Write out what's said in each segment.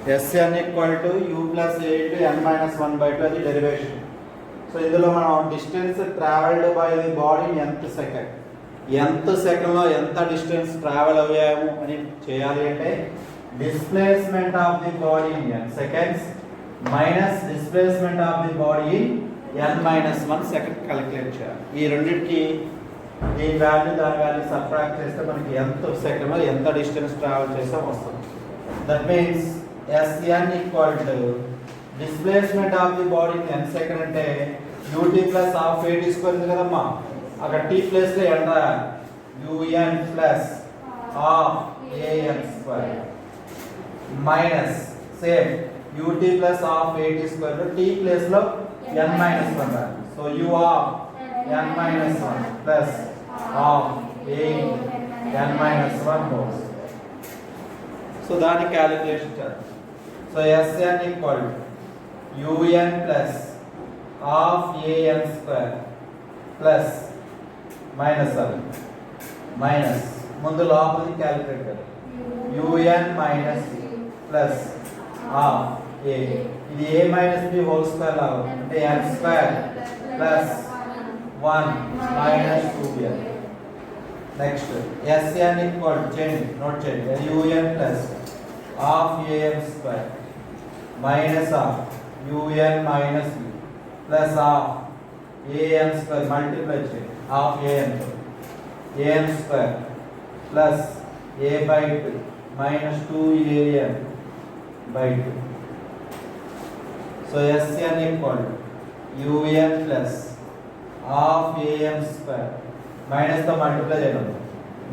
Sn equal to u plus a into n minus 1 by 2 అది derivation. So ఇందులో మనం distance travelled by the body ఎంత సెకండ్లో ఎంత డిస్టెన్స్ ట్రావెల్ అయ్యాము అని చేయాలి అంటే displacement of the body in n seconds minus displacement of the body in n minus 1 second calculate చేయాలి. ఈ రెండింటికి దీని వాల్యూ దాని వాల్యూ సబ్ట్రాక్ట్ చేస్తే మనకి ఎంత సెకండ్లో ఎంత డిస్టెన్స్ ట్రావెల్ చేసాం వస్తుంది. That means Sn equal to displacement of the body in n second అంటే ut plus half a t square ఉంది కదమ్మా, అక్కడ t ప్లేస్ లో n రాయాలి. un plus half an square minus same ut plus half a t square లో t place లో n minus 1 రాయాలి. So u of n minus 1 plus half a n minus 1 whole. So దాని calculation చేద్దాం. So Sn equal to un plus half an square plus minus ముందు లోపలికి calculate చేయాలి. un minus plus half a ఇది a minus b whole square లాగా అంటే n square plus 1 minus 2b. Next Sn equal చేయండి, note చేయండి, un plus half an square minus half un minus b plus half an square multiply చేయండి half an square plus a by 2 minus 2an by 2. So Sn equal to un plus half an square minus తో multiply చేయడం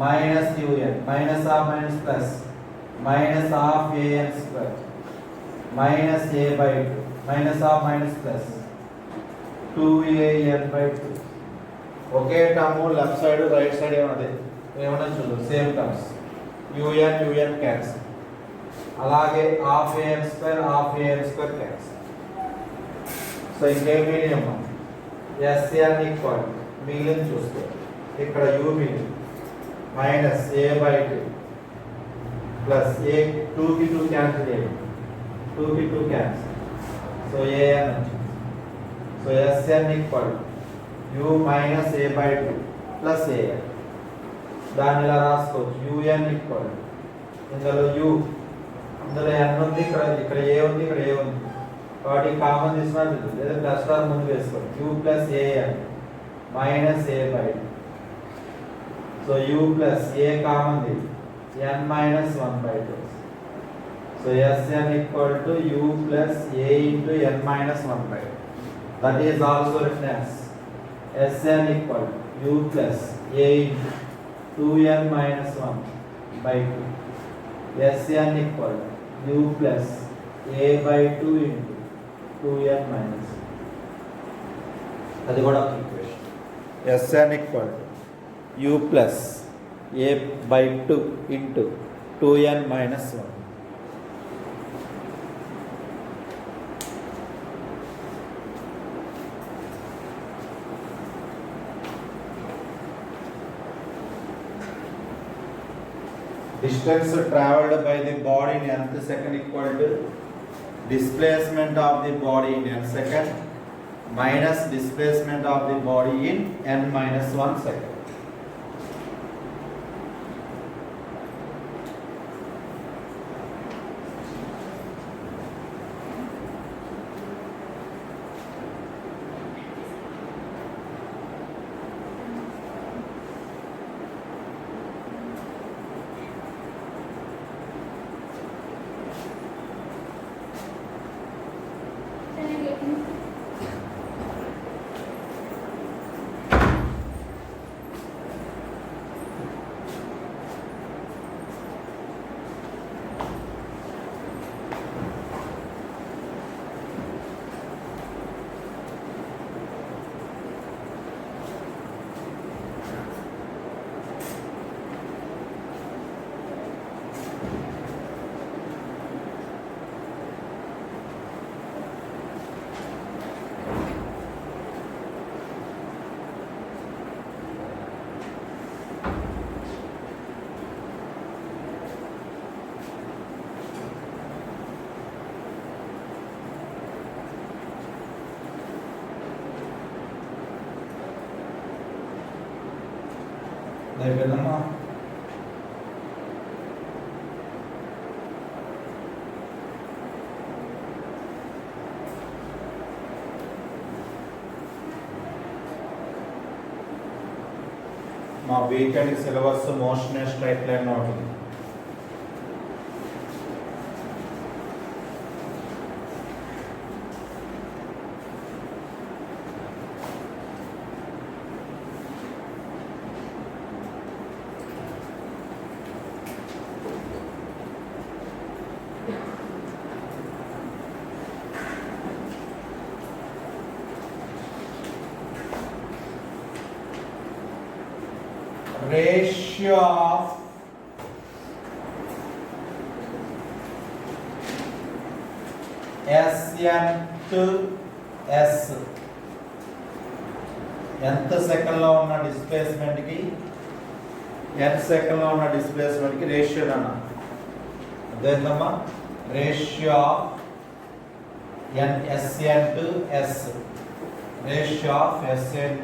minus un minus half minus plus minus half an square minus a by 2 minus half minus plus 2an by 2. Okay term left side right side ఏమన్నా చూద్దాం, same terms un cancel, అలాగే half an square cancel. So ఇంకేమీ అమ్మా Sn equal మిగిలిన చూస్తే ఇక్కడ u మిగిలింది minus a by 2 plus a 2 కి 2 క్యాన్సిల్ చేయండి, 2 కి 2 క్యాన్సిల్. సో an వచ్చింది. So Sn equal u minus a by 2 plus an. దాన్ని ఇలా రాసుకోవచ్చు. un ఈక్వల్ ఇందులో u ఇందులో n ఉంది, ఇక్కడ a ఉంది, ఇక్కడ a ఉంది కాబట్టి కామన్ తీసుకున్నట్టు లేదా ప్లస్ రా ముందు వేసుకోవచ్చు. u plus an minus a by 2. So u plus a common the n minus 1 by 2. So Sn equal to u plus a into n minus 1 by 2. That is also written as Sn equal to u plus a into 2n minus 1 by 2. Sn equal to u plus a by 2 into 2n minus 1. అది కూడా equation. Sn equal to u plus a by 2 into 2n minus 1. Distance traveled by the body in nth second equal to displacement of the body in n second minus displacement of the body in n minus 1 second. అయిపోయిందమ్మా. మా weekend syllabus motion straight line ఉంటుంది. Ratio of SN to S ఎంత సెకండ్లో ఉన్న డిస్ప్లేస్మెంట్కి n సెకండ్లో ఉన్న డిస్ప్లేస్మెంట్కి ratio అన్న. అదేంటమ్మా? Ratio of SN to S, ratio of SN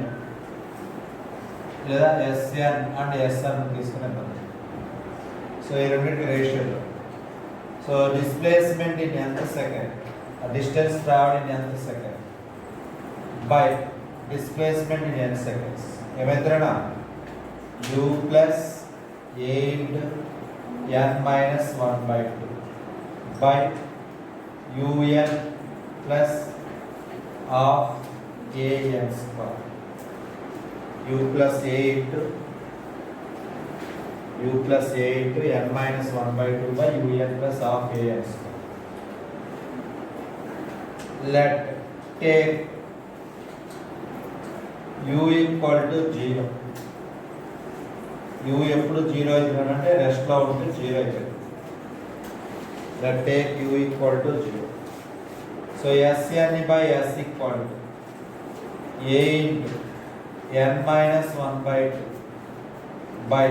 లేదా SN అండ్ SN తీసుకునే. సో ఈ రెండింటి రేషియోలో. సో డిస్ప్లేస్మెంట్ ఇన్ ఎంత సెకండ్, డిస్టెన్స్ ట్రావెల్ ఇన్ ఎంత second by displacement in n seconds ఏమైందిరా? u plus a into n minus 1/2 by un plus of an square. u plus a into n minus 1/2 by un plus half an square. Let take u equal to 0. u ఎప్పుడు 0 అవుతుందంటే rest లో ఉంటే 0 అవుతుంది. Let take u equal to 0. So SN by S equal to a into n minus 1/2 by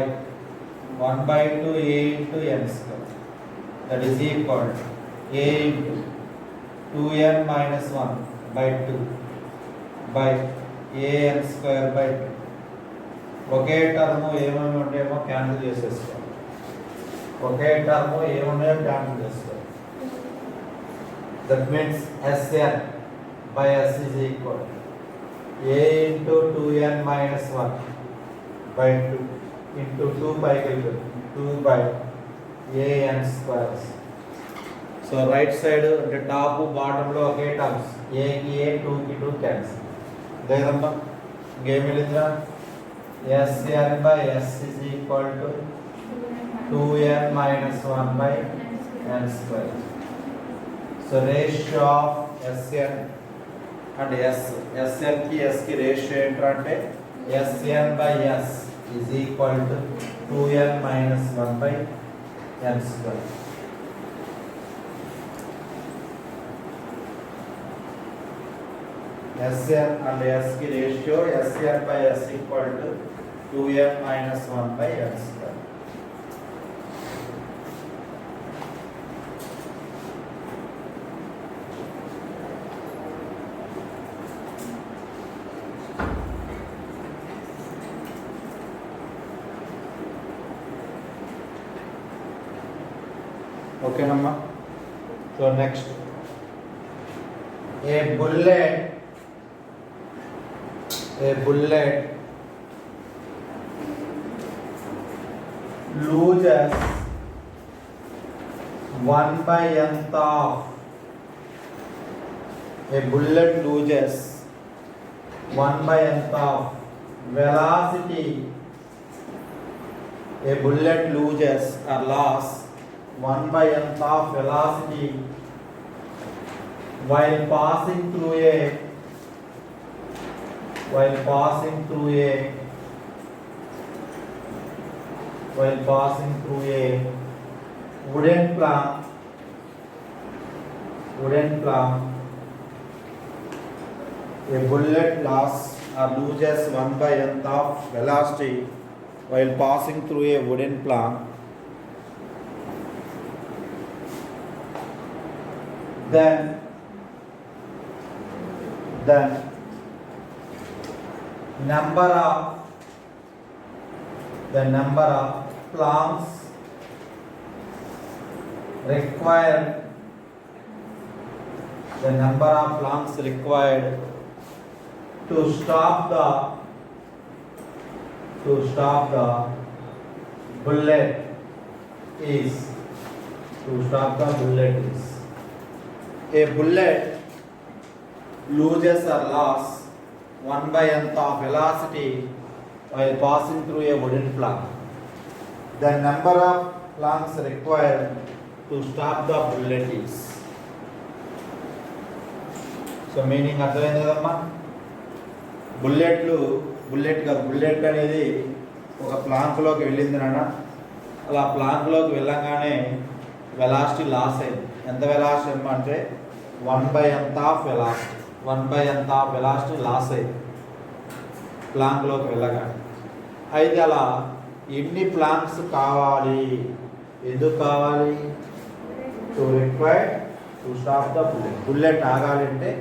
1/2 a into n square, that is equal to a into 2n minus 1/2 by an square by 2. Okay term ఏమేమి ఉంటాయేమో cancel చేసేసుకోవాలి. ఒకే term ఏమున్నాయో cancel చేసుకోవాలి. That means SN by S is equal to a into 2n minus 1 by 2 into 2 by 2 by an squares. So right side అంటే top bottom లో ఒకే terms, a కి a 2 కి 2 cancel. దేదమ్మా ఇంకేం మిగిలిందా? SN by S is equal to 2n minus 1 by n square. So ratio of SN and SN की S की ratio ఏంటంటే SN by S is equal to 2n minus 1 by n square. SN and S की ratio SN by S equal to 2n minus 1 by n square. Okay, Namma. So next, a bullet loses 1/nth of. A bullet loses 1/nth of velocity. A bullet loses or loss 1/nth of velocity while passing through a wooden plank. A bullet loss or loses 1/nth of velocity while passing through a wooden plank. Then number of the number of planks required, the number of planks required to stop the bullet is, a bullet loses or loss 1/n of velocity while passing through a wooden plank. The number of planks required to stop the bullet is. So meaning అర్థమైంది కదమ్మా. Bullet అనేది ఒక ప్లాంక్లోకి వెళ్ళింది నాన్న. అలా ప్లాంక్లోకి వెళ్ళంగానే velocity loss అయింది. ఎంత వెలాసిటీ అంటే 1/n ఆఫ్ వెలాసిటీ లాస్ అయింది ప్లాంక్లోకి వెళ్ళగానే. అయితే అలా ఎన్ని ప్లాంక్స్ కావాలి, ఎందుకు కావాలి? To required to stop the bullet ఆగాలంటే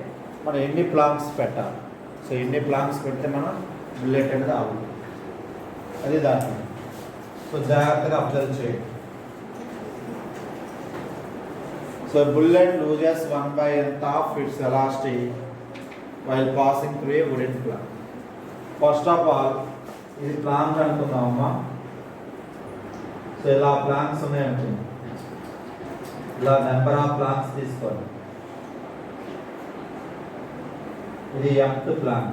మనం ఎన్ని ప్లాంక్స్ పెట్టాలి. సో ఎన్ని ప్లాంక్స్ పెడితే మనం బుల్లెట్ అనేది ఆగుతుంది, అది దాని. సో జాగ్రత్తగా అబ్జర్వ్ చేయండి. So bullet loses 1/n of its velocity while passing through a wooden plank. First of all ఇది ప్లాంక్ అనుకుందామమ్మా. సో ఇలా ప్లాంక్స్ ఉన్నాయనుకుందాం. ఇలా నెంబర్ ఆఫ్ ప్లాంక్స్ తీసుకోండి. ఇది mth plank.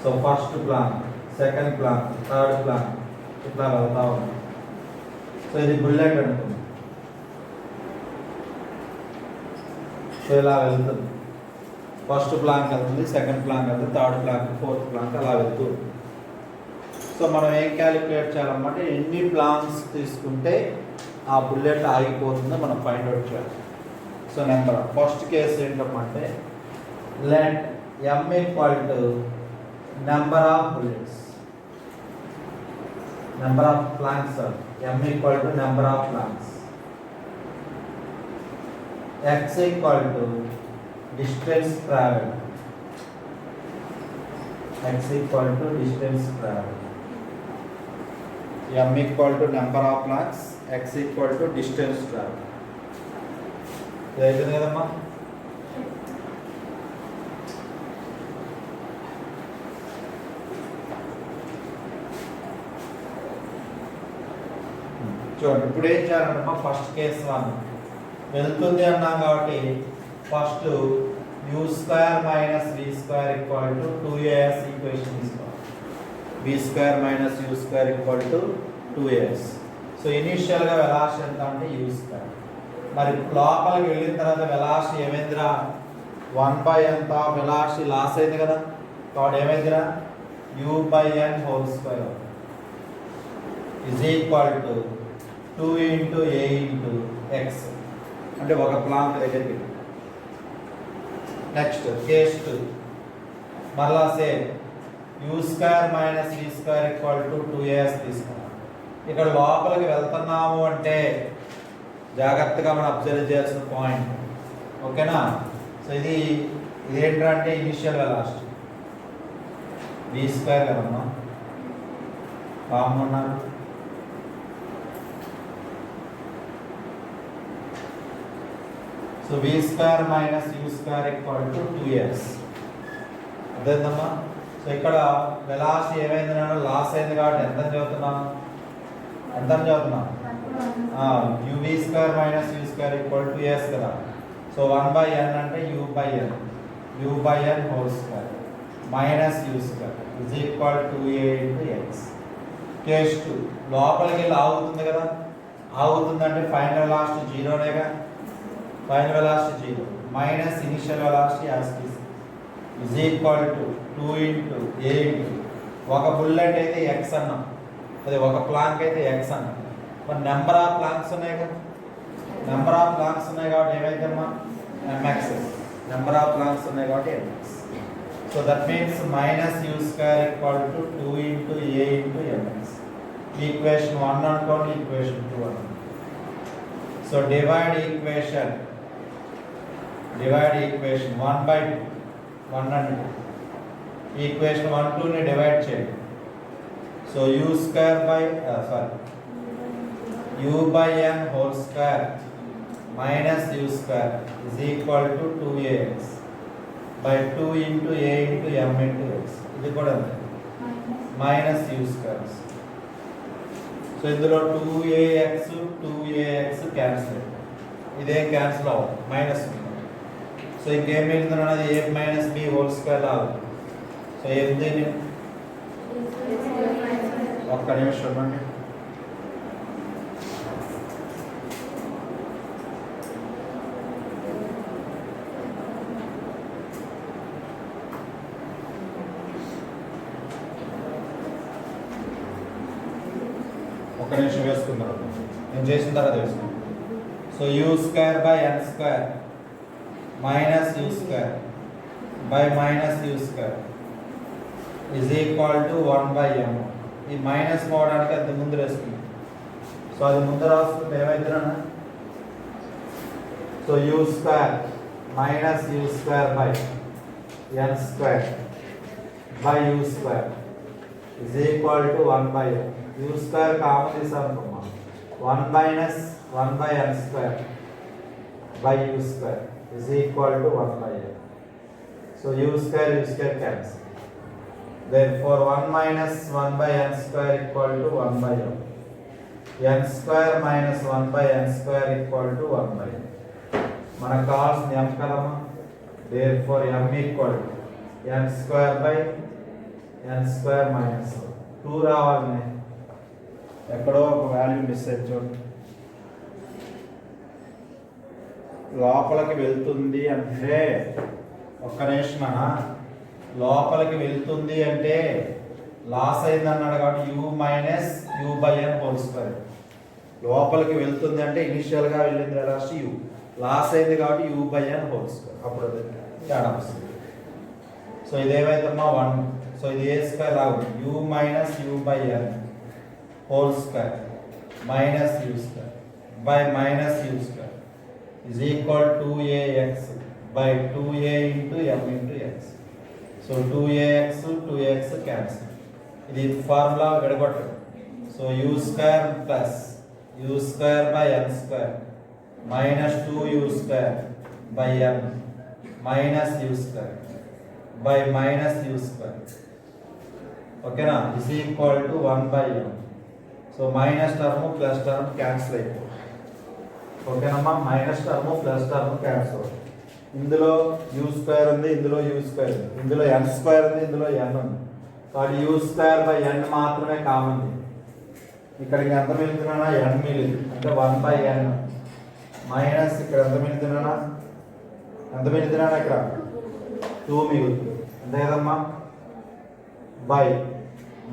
So first plank, second plank, third plank, ఇట్లా వెళ్తా ఉంది. సో ఇది బుల్లెట్ అనుకుంది. సో ఇలా వెళ్తుంది. ఫస్ట్ ప్లాంక్ వెళ్తుంది, సెకండ్ ప్లాంక్ వెళ్తుంది, థర్డ్ ప్లాంక్, ఫోర్త్ ప్లాంక్ అలా వెళ్తుంది. సో మనం ఏం క్యాలిక్యులేట్ చేయాలన్నమాట, ఎన్ని ప్లాంక్స్ తీసుకుంటే ఆ బుల్లెట్ ఆగిపోతుందో మనం ఫైండ్ అవుట్ చేయాలి. సో నెంబర్ ఫస్ట్ కేసు ఏంటంటే let m equal to number of bullets, number of planks, m equal to number of planks, x equal to distance travel, x equal to distance travel, m equal to number of planks, x equal to distance travel. అయిపోయింది కదమ్మా. చూడండి ఇప్పుడు ఏం చేయాలంటమ్మా, first case 1 వెళ్తుంది అన్నాం కాబట్టి first u² - v² equal to 2as equation తీసుకోవాలి. v² - u² = 2as. So ఇనీషియల్గా వెలాసిటీ ఎంత అంటే u². మరి లోపలికి వెళ్ళిన తర్వాత వెలాసిటీ ఏమైందిరా, 1/n ఆఫ్ వెలాసిటీ లాస్ అయింది కదా. కాబట్టి ఏమైందిరా, u/n² is equal to 2 × a × x, అంటే ఒక ప్లాంక్ దగ్గరికి. నెక్స్ట్ కేస్ 2 మరలా సేమ్ u² - v² = 2as తీసుకున్నాం. ఇక్కడ లోపలికి వెళ్తున్నాము అంటే జాగ్రత్తగా మనం అబ్జర్వ్ చేయాల్సిన పాయింట్, ఓకేనా. సో ఇది ఏంటంటే ఇనిషియల్ వెలాసిటీ v² కదమ్మా, బాగున్నాను. సో v² - u² = 2as అదేందమ్మా. సో ఇక్కడ వెలాసిటీ ఏమైంది, లాస్ అయింది కాబట్టి ఎంత చదువుతున్నాం uv² - u² = 2as కదా. సో 1/n అంటే u/n u/n² - u² is equal to 2a × x. కేస్ 2 లోపలికి వెళ్ళి ఆగుతుంది కదా. ఆగుతుందంటే ఫైనల్ వెలాసిటీ 0నేగా. Final velocity 0 minus initial velocity as it is equal to 2 × a ఒక బుల్లెట్ అయితే x అన్నాం, అది ఒక ప్లాంక్ అయితే x అన్నాం. మరి నెంబర్ ఆఫ్ ప్లాంక్స్ ఉన్నాయి కదా, నెంబర్ ఆఫ్ ప్లాంక్స్ ఉన్నాయి కాబట్టి ఏమైందమ్మా, mx. నెంబర్ ఆఫ్ ప్లాంక్స్ ఉన్నాయి కాబట్టి mx. So that means -u² = 2 × a × mx. Equation 1 అనుకోండి, ఈక్వేషన్ 2 అనుకోండి. So divide equation 1/2 1 and 2. Equation 1 2ని డివైడ్ చేయండి. So u square by u by n whole square minus u square is equal to 2ax by 2 into a into m into x. ఇది కూడా అంతే, minus u square. So ఇందులో 2ax cancel, ఇదేం cancel అవ్వదు, minus ఉంది. So ఇంకేం మిగులుతుంది అనేది a minus b whole square లాగా. సో ఏంది, ఒక్క నిమిషం చూడండి. ఒక్క నిమిషం వేసుకుందాం, నేను చేసిన తర్వాత వేసుకుందాం. So u square by n square minus u square by minus u square is equal to 1/m. ఈ మైనస్ పోవడానికి అది ముందు వేసుకుందాం. సో అది ముందు రాసుకుంటే ఏమైతుందన్నా, so u square minus u square by n square by u square is equal to 1/m. u square common తీసామనుకోమా, 1 minus 1/n square by u square is equal to 1/m. So u square cancel. Therefore 1 minus 1/n square equal to 1/m. n square minus 1/n square equal to 1/m. మనకు కావాల్సిన m కదమ్మా. Therefore m equal to n square by n square minus 2 రావాలి. ఎక్కడో ఒక value miss అయ్యి చూడండి. లోపలికి వెళ్తుంది అంటే ఒక్క నిమిషం, లోపలికి వెళ్తుంది అంటే లాస్ అయింది అన్నాడు కాబట్టి u minus u/n whole square. లోపలికి వెళ్తుంది అంటే ఇనిషియల్గా వెళ్ళింది లాస్ట్ u, లాస్ అయింది కాబట్టి u/n హోల్ స్క్వేర్. అప్పుడు అది తేడా వస్తుంది. సో ఇదేమైందమ్మా 1. సో ఇది ఏ స్క్వేర్ లాగా u minus u/n whole square minus u square by minus u square is equal 2ax by 2a into m into x. So 2ax cancel. ఇది ఫార్ములా విడగొట్టండి. So u square plus u square by n square minus 2u square by n minus u square by minus u square. ఓకేనా, is equal to 1/m. So minus term plus term cancel అయిపోతుంది. ఓకేనమ్మా, minus term plus term cancel. ఇందులో u square ఉంది, ఇందులో u square ఉంది, ఇందులో n square ఉంది, ఇందులో n ఉంది. కాబట్టి u స్క్వేర్ బై n మాత్రమే కామన్. ఇక్కడికి ఎంత మిగులుతున్నా n మిగిలింది అంటే 1/n మైనస్ ఇక్కడ ఎంత మిగులుతున్నా ఇక్కడ 2 మిగులుతుంది అంతే కదమ్మా, by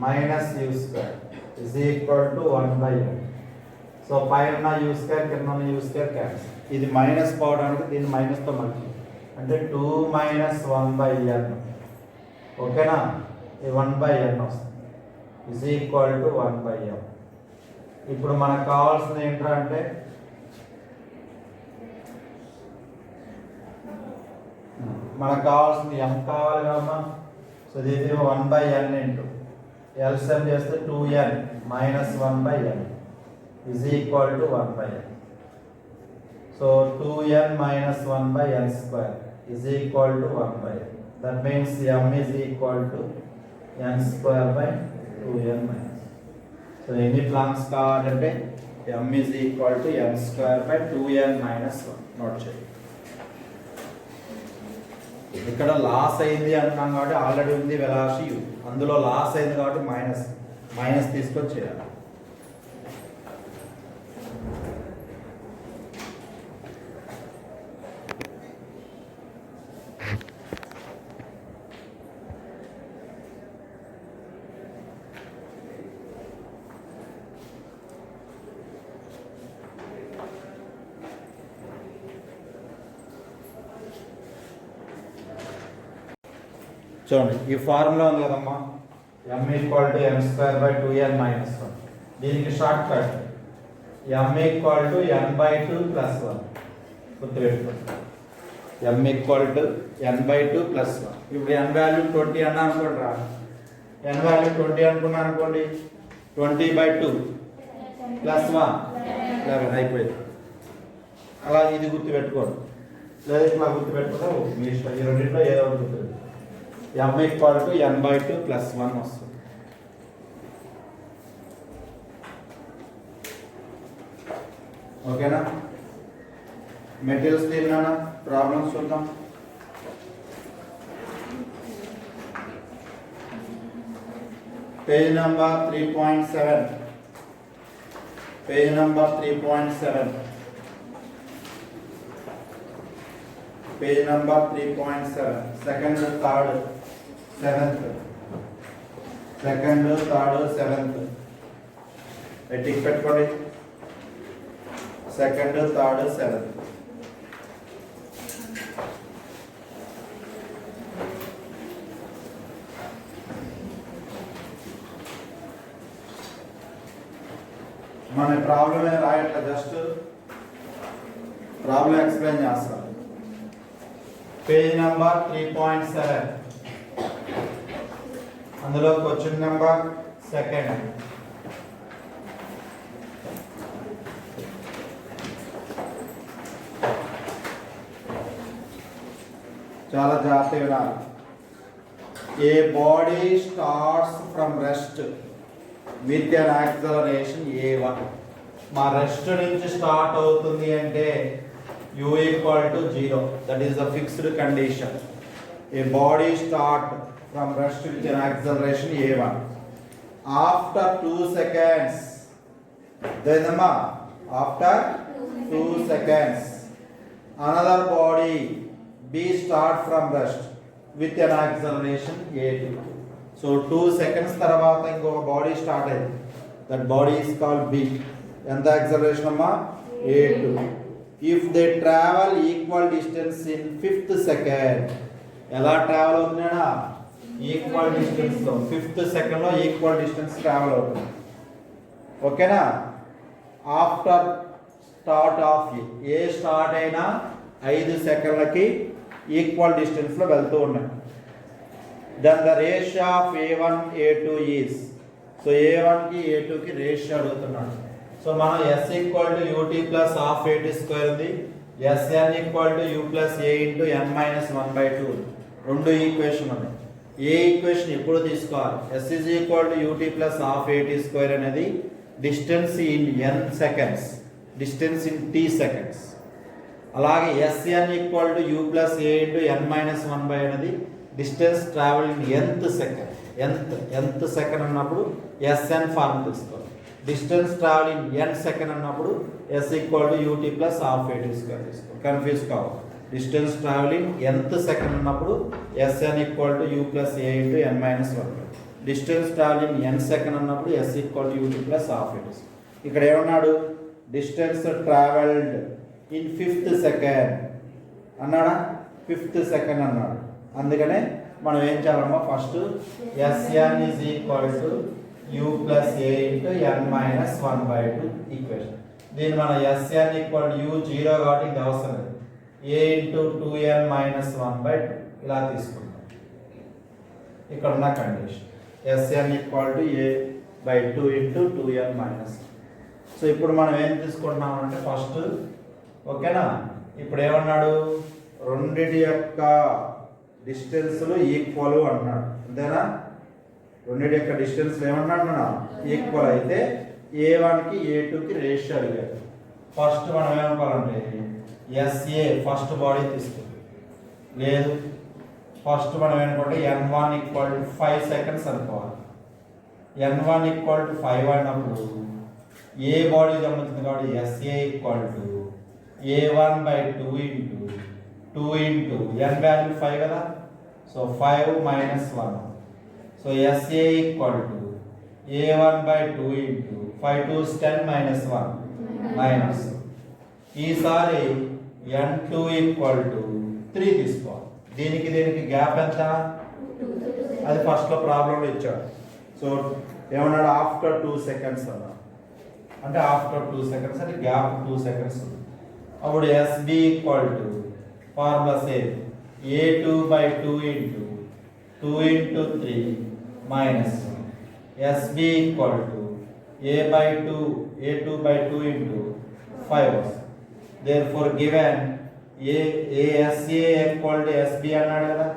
minus u square is equal to 1/n. So పైన u స్క్వేర్ కింద u స్క్వేర్ క్యాన్సిల్. ఇది మైనస్ పోవడానికి దీన్ని మైనస్తో మళ్ళీ అంటే 2 మైనస్ 1/n. ఓకేనా, ఈ 1/n వస్తుంది ఈజ్ ఈక్వల్ టు 1/m. ఇప్పుడు మనకు కావాల్సింది ఏంటంటే మనకు కావాల్సింది m కావాలి కదమ్మా. సో ఇది 1/n ఇంటూ ఎల్సిఎం చేస్తే 2n minus 1/n is equal to 1/n. So 2n minus 1/n square is equal to 1/n. That means m is equal to n square by 2n minus. So any terms కావాలంటే m is equal to n square by 2n minus 1. Note చేయండి. ఇక్కడ loss అయింది అంటున్నాం కాబట్టి already ఉంది velocity u, అందులో loss అయింది కాబట్టి మైనస్ తీసుకొని చేయాలి. చూడండి ఈ ఫార్ములా ఉంది కదమ్మా, m equal to m square by 2n minus 1. దీనికి short cut m equal to n by 2 plus 1 గుర్తుపెట్టుకోండి. m equal to n/2 plus 1. ఇప్పుడు n వాల్యూ 20 అన్నా అనుకోండి రా, n వాల్యూ 20 అనుకున్నా అనుకోండి, 20/2 ప్లస్ 1 11 అయిపోయింది. అలా ఇది గుర్తుపెట్టుకోండి, లేదా ఇట్లా గుర్తుపెట్టుకుంటే మీ ఇష్టం, ఈ రెండింటిలో ఏదో ఒకటి గుర్తుపెట్టుకోండి. m equal to n/2 plus 1 వస్తుంది. ఓకేనా? మెటీరియల్స్ తీరినా ప్రాబ్లమ్స్ చూద్దాం. Page number 3.7, page number 3.7, page number 3.7, second third seventh, second third seventh tick పెట్టుకోండి. Second third seventh. మన ప్రాబ్లం ఏం రాయట్లే, జస్ట్ ప్రాబ్లం ఎక్స్ప్లెయిన్ చేస్తాం. పేజ్ నెంబర్ 3.7, అందులో క్వశ్చన్ నెంబర్ సెకండ్. చాలా జాగ్రత్తగా వినాలి. A body starts from rest with an acceleration a1. మా రెస్ట్ నుంచి స్టార్ట్ అవుతుంది అంటే u equal to 0, that is the fixed condition. A body start from rest with an acceleration a1 after 2 seconds. దేనమ్మా after 2 seconds another body b start from rest with an acceleration a2. సో 2 seconds తర్వాత ఇంకొక body start అయింది, that body is called b. ఎంత acceleration అమ్మా? a2. If they travel equal distance in 5th second. ఎలా ట్రావెల్ అవుతున్నాడా? ఈక్వల్ డిస్టెన్స్ లో 5th second లో ఈక్వల్ డిస్టెన్స్ ట్రావెల్ అవుతుంది. ఓకేనా? After start of a start అయినా 5 సెకండ్లకి ఈక్వల్ డిస్టెన్స్ లో వెళ్తూ ఉన్నాయి. Then the ratio of a1 a2 is, so a1 కి a2 కి రేషియో అడుగుతున్నాడు. సో మనం s equal to ut plus half at square ఉంది, sn equal to u plus a into n minus 1/2, రెండు equation ఉన్నాయి. ఏ ఈక్వేషన్ ఎప్పుడు తీసుకోవాలి? s is equal to ut plus half at square అనేది distance in n seconds, distance in t seconds. అలాగే sn equal to u plus a into n minus 1/, అనేది distance travel in nth second. nth second అన్నప్పుడు sn form తీసుకోవాలి. Distance travel in n second అన్నప్పుడు s equal to ut plus half at square తీసుకోవాలి. Confuse కావాలి. Distance travelling nth second ఉన్నప్పుడు sn equal to u plus a into n minus 1. Distance travelling n second అన్నప్పుడు s equal to ut plus half at. ఇక్కడ ఏమన్నాడు? Distance travelled in 5th second అన్నాడా? 5th second అన్నాడు. అందుకనే మనం ఏం చేయాలమ్మా? First sn is equal to u plus a into n minus 1/2 equation. దీన్ని మన sn ఈక్వల్ టు u 0 కాబట్టి ఇది అవసరం లేదు, a ఇంటూ 2n మైనస్ 1/2 ఇలా తీసుకుంటాం. ఇక్కడ ఉన్న condition sn equal to a/2 into 2n minus. So ఇప్పుడు మనం ఏం తీసుకుంటున్నాం అంటే ఫస్ట్, ఓకేనా, ఇప్పుడు ఏమన్నాడు? రెండిటి యొక్క డిస్టెన్స్లు ఈక్వల్ అంటున్నాడు, అంతేనా? రెండిటి యొక్క డిస్టెన్స్ ఏమన్నాడు? ఈక్వల్ అయితే a1 కి a2 కి రేషియో అడిగాడు. ఫస్ట్ మనం ఏమనుకోవాలంటే sa ఫస్ట్ బాడీ తీసుకుంది, లేదు ఫస్ట్ మనం ఏమనుకుంటే n1 ఈక్వల్ టు 5 seconds అనుకోవాలి. n1 ఈక్వల్ టు 5 అన్నప్పుడు ఏ బాడీ సంబంధించింది కాబట్టి sa equal to a1/2 into 2 into n value 5 కదా, so 5 minus 1. So sa equal to a1/2 into 5 2 10 minus 1 minus. ఈసారి n2 ఈక్వల్ టు 3 తీసుకోవాలి. దీనికి దీనికి గ్యాప్ ఎంత? అది ఫస్ట్లో ప్రాబ్లంలో ఇచ్చాడు. సో ఏమన్నాడు? ఆఫ్టర్ 2 seconds అన్నాడు. అంటే ఆఫ్టర్ 2 seconds అంటే గ్యాప్ 2 seconds ఉంది. అప్పుడు sb equal to formula same a2 by 2 into 2 into 3 minus sb equal to a by 2 a2 by 2 into 5 therefore given sa equal to sb అన్నాడు కదా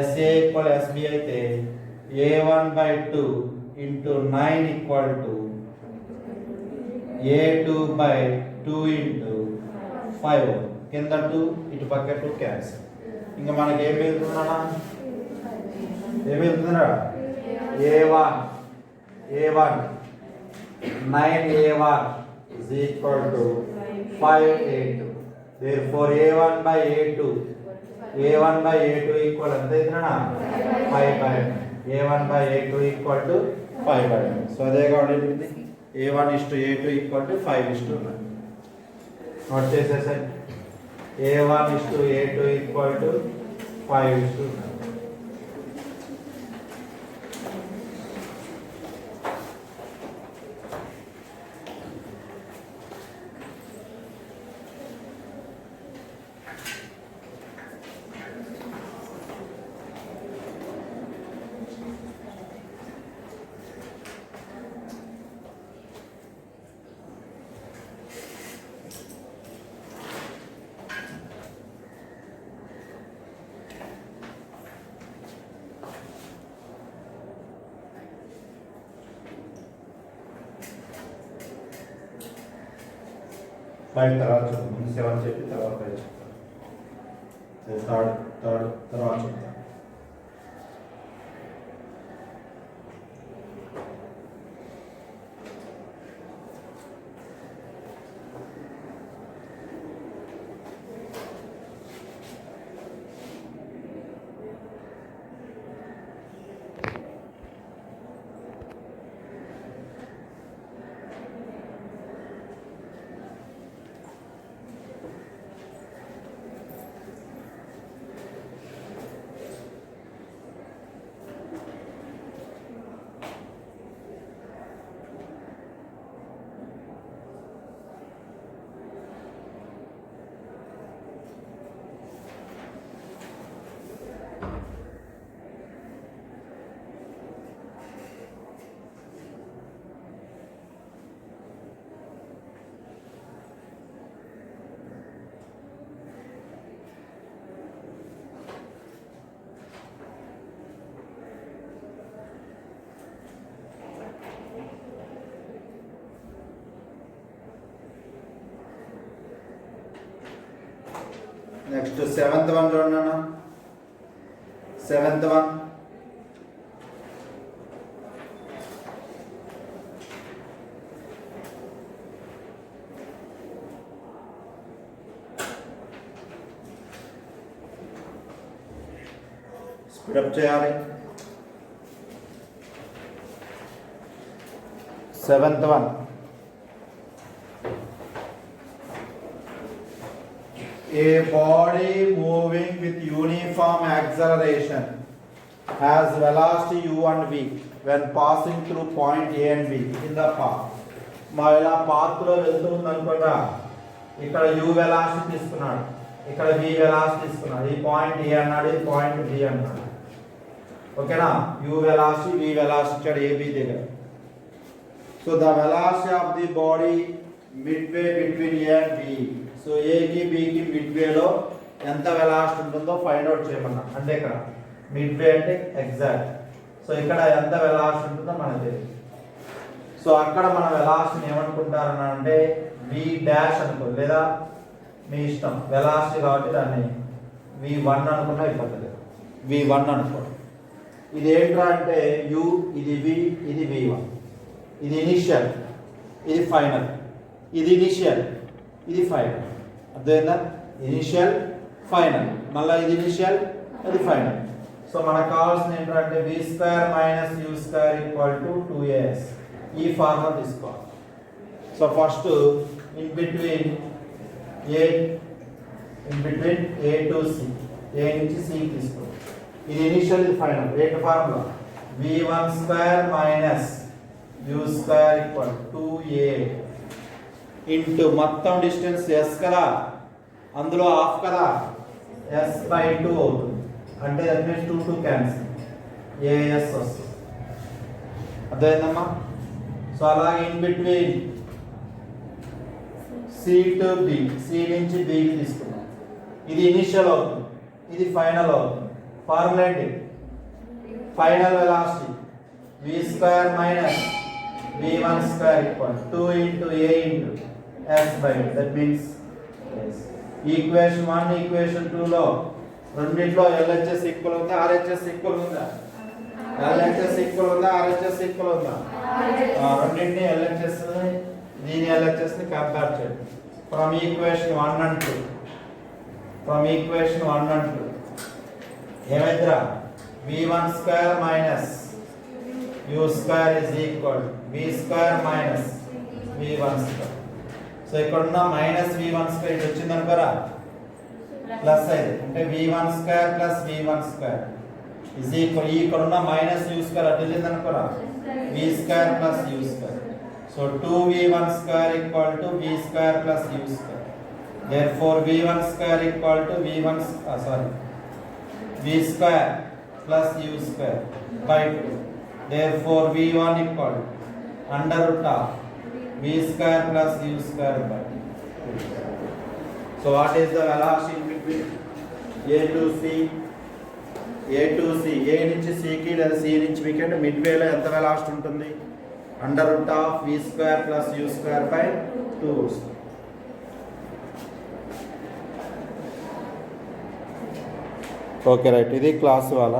sa equal sb అయితే a1 by 2 into 9 equal to a2 by 2 into 5 కింద 2 ఇటు పక్క 2 cancel ఇంకా మనకి ఏం వెళ్తుందన్నా ఏం వెళ్తుందా a1 9a1 is equal to 5a2 therefore a1 by a2 equal ఎంత అవుతుందన్నా 5 by a1 by a2 equal to 5 by so అదే కాబట్టి a1 is to a2 equal to 5 is to 9 note చేసేసాయి a1 is to a2 equal to 5 is to 9 5 తర్వాత చెప్తాను ముందు 7 చెప్పి తర్వాత 5 చెప్తాను థర్డ్ తర్వాత చెప్తాను నెక్స్ట్ 7th వన్ చూడండి అన్న 7th వన్ స్పీడప్ చేయాలి 7th one A body moving with uniform acceleration has velocity u and v when passing through point A and B in the path. మా ఇలా పాత్ లో వెళ్తుంది అనుకోండి ఇక్కడ u వెలాసిటీ తీసుకున్నాడు ఇక్కడ v వెలాసిటీ తీసుకున్నాడు ఈ పాయింట్ A అన్నాడు ఈ పాయింట్ B అన్నాడు ఓకేనా u వెలాసిటీ v వెలాసిటీ ఇక్కడ AB దగ్గర so the velocity of the body midway between A and B so A కి B కి మిడ్వేలో ఎంత వెలాసిటీ ఉంటుందో ఫైండ్ అవుట్ చేయమన్నా అంటే ఇక్కడ మిడ్వే అంటే ఎగ్జాక్ట్ సో ఇక్కడ ఎంత వెలాసిటీ ఉంటుందో మనకు తెలియదు సో అక్కడ మన వెలాసిటీని ఏమనుకుంటారన్న అంటే v డాష్ అనుకో లేదా మీ ఇష్టం వెలాసిటీ కాబట్టి దాన్ని v1 అనుకున్నా ఇబ్బంది v1 అనుకో ఇది ఏంట్రా అంటే u ఇది v ఇది v1 ఇది ఇనిషియల్ ఇది ఫైనల్ ఇది ఇనిషియల్ ఇది ఫైనల్ అర్థమైందా ఇనిషియల్ ఫైనల్ మళ్ళీ ఇది ఇనిషియల్ అది ఫైనల్ సో మనకు కావాల్సిన ఏంటంటే v² - u² = 2as ఈ ఫార్ములా తీసుకోవాలి so first in between a to c a నుంచి c తీసుకోవాలి ఇది ఇనిషియల్ ఇది ఫైనల్ ఏంటి formula v1² - u² = 2a into మొత్తం డిస్టెన్స్ s కదా అందులో హాఫ్ కదా ఎస్ బై 2 అవుతుంది. అంటే దట్ మీన్స్ 2 2 క్యాన్సిల్, ఏఎస్ వస్తుంది. అర్థమైందమ్మా? సో అలాగే in between C to B, C నుంచి బికి తీసుకున్నాం. ఇది ఇనిషియల్ అవుతుంది, ఇది ఫైనల్ అవుతుంది. ఫార్ములా ఏంటి? Final velocity v square minus v1 square equal 2 into a into s by 2. That means equation 1 equation 2 లో రెండిట్లో LHS ఈక్వల్ ఉందా, RHS ఈక్వల్ ఉందా? LHS ఈక్వల్ ఉందా, RHS ఈక్వల్ ఉందా? రెండింటిని LHS దీని LHS ని కంపేర్ చేయండి. From equation 1 and 2, from equation 1 and 2 ఏమైందిరా? v1 square minus u square is equal v square minus v1 square. So ఇక్కడ ఉన్న మైనస్ v1 స్క్వేర్ ఇది వచ్చింది అనుకోరా, ప్లస్ అయింది. అంటే v1 square plus v1 square is equal, ఇక్కడ ఉన్న మైనస్ u స్క్వేర్ అటు వెళ్ళింది అనుకోరా, v square plus u square. So 2v1 square equal to v square plus u square. Therefore v1 square equal to v1 v square plus u square by 2. Therefore v1 equal under root of v square plus u square by 2. So what is the velocity in between a to c? a to c, a నుంచి c కి లేదా c నుంచి b కి అంటే mid వే లో ఎంత velocity ఉంటుంది? Under root of v square plus u square by 2. Okay right, ఇది క్లాస్ వాళ్ళ